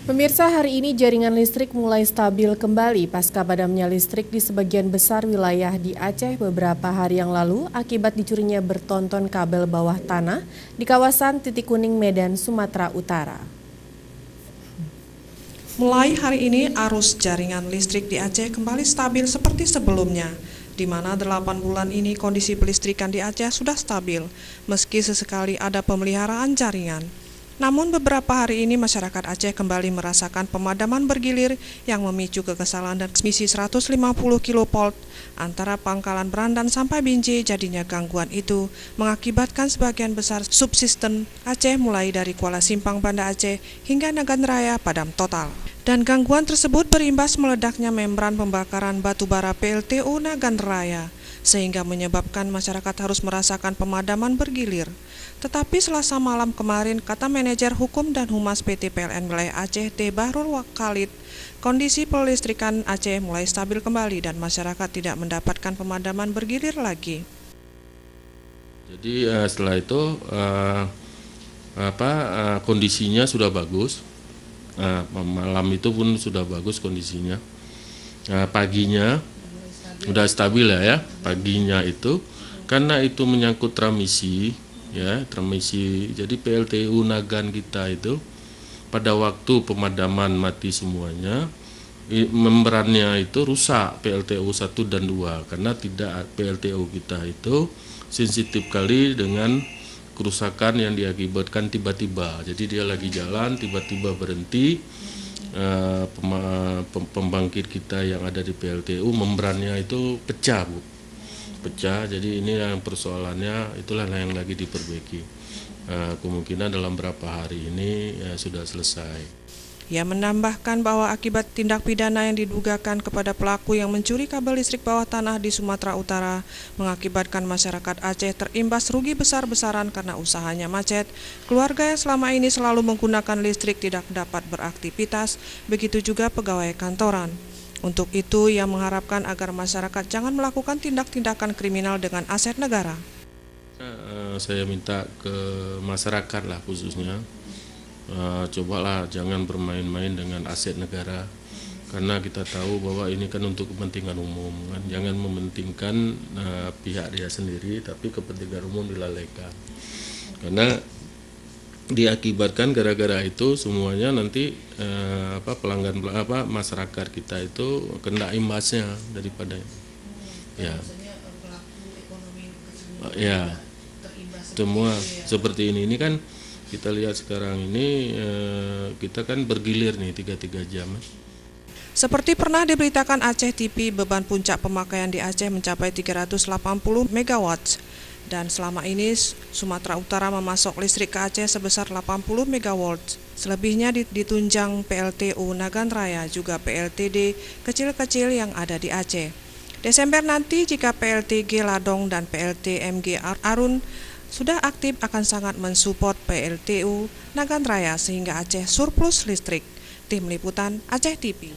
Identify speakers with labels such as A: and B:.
A: Pemirsa, hari ini jaringan listrik mulai stabil kembali pasca padamnya listrik di sebagian besar wilayah di Aceh beberapa hari yang lalu akibat dicurinya bertonton kabel bawah tanah di kawasan Titik Kuning, Medan, Sumatera Utara.
B: Mulai hari ini arus jaringan listrik di Aceh kembali stabil seperti sebelumnya, di mana 8 bulan ini kondisi pelistrikan di Aceh sudah stabil, meski sesekali ada pemeliharaan jaringan. Namun beberapa hari ini masyarakat Aceh kembali merasakan pemadaman bergilir yang memicu kekesalan dan transmisi 150 kV antara Pangkalan Berandan sampai Binjai. Jadinya gangguan itu mengakibatkan sebagian besar subsistem Aceh mulai dari Kuala Simpang, Banda Aceh hingga Nagan Raya padam total. Dan gangguan tersebut berimbas meledaknya membran pembakaran batubara PLTU Nagan Raya, sehingga menyebabkan masyarakat harus merasakan pemadaman bergilir. Tetapi Selasa malam kemarin, kata manajer hukum dan humas PT PLN Wilayah Aceh D. Bahrul Khalid, kondisi pelistrikan Aceh mulai stabil kembali dan masyarakat tidak mendapatkan pemadaman bergilir lagi.
C: Jadi setelah itu kondisinya sudah bagus. Malam itu pun sudah bagus kondisinya. Paginya udah stabil ya. Paginya itu karena itu menyangkut transmisi, ya transmisi. Jadi PLTU Nagan kita itu pada waktu pemadaman mati semuanya, membrannya itu rusak, PLTU 1 dan 2, karena tidak PLTU kita itu sensitif kali dengan kerusakan yang diakibatkan tiba-tiba. Jadi dia lagi jalan tiba-tiba berhenti, pembangkit kita yang ada di PLTU membrannya itu pecah, Bu. Pecah. Jadi ini yang persoalannya, itulah yang lagi diperbaiki. Kemungkinan dalam beberapa hari ini sudah selesai.
B: Ia menambahkan bahwa akibat tindak pidana yang didugakan kepada pelaku yang mencuri kabel listrik bawah tanah di Sumatera Utara mengakibatkan masyarakat Aceh terimbas rugi besar-besaran karena usahanya macet. Keluarga yang selama ini selalu menggunakan listrik tidak dapat beraktivitas, begitu juga pegawai kantoran. Untuk itu, ia mengharapkan agar masyarakat jangan melakukan tindak-tindakan kriminal dengan aset negara.
C: Saya minta ke masyarakat lah khususnya, cobalah jangan bermain-main dengan aset negara, karena kita tahu bahwa ini kan untuk kepentingan umum kan. Jangan mementingkan pihak dia sendiri, tapi kepentingan umum dilalaikan, karena diakibatkan gara-gara itu semuanya nanti pelanggan masyarakat kita itu kena imbasnya daripada ya semua seperti ini kan. Kita lihat sekarang ini kita kan bergilir nih 3 jam.
B: Seperti pernah diberitakan Aceh TV, beban puncak pemakaian di Aceh mencapai 380 MW. Dan selama ini Sumatera Utara memasok listrik ke Aceh sebesar 80 MW. Selebihnya ditunjang PLTU Nagan Raya, juga PLTD kecil-kecil yang ada di Aceh. Desember nanti jika PLTG Ladong dan PLTMG Arun sudah aktif akan sangat mensupport PLTU Nagan Raya sehingga Aceh surplus listrik. Tim Liputan Aceh TV.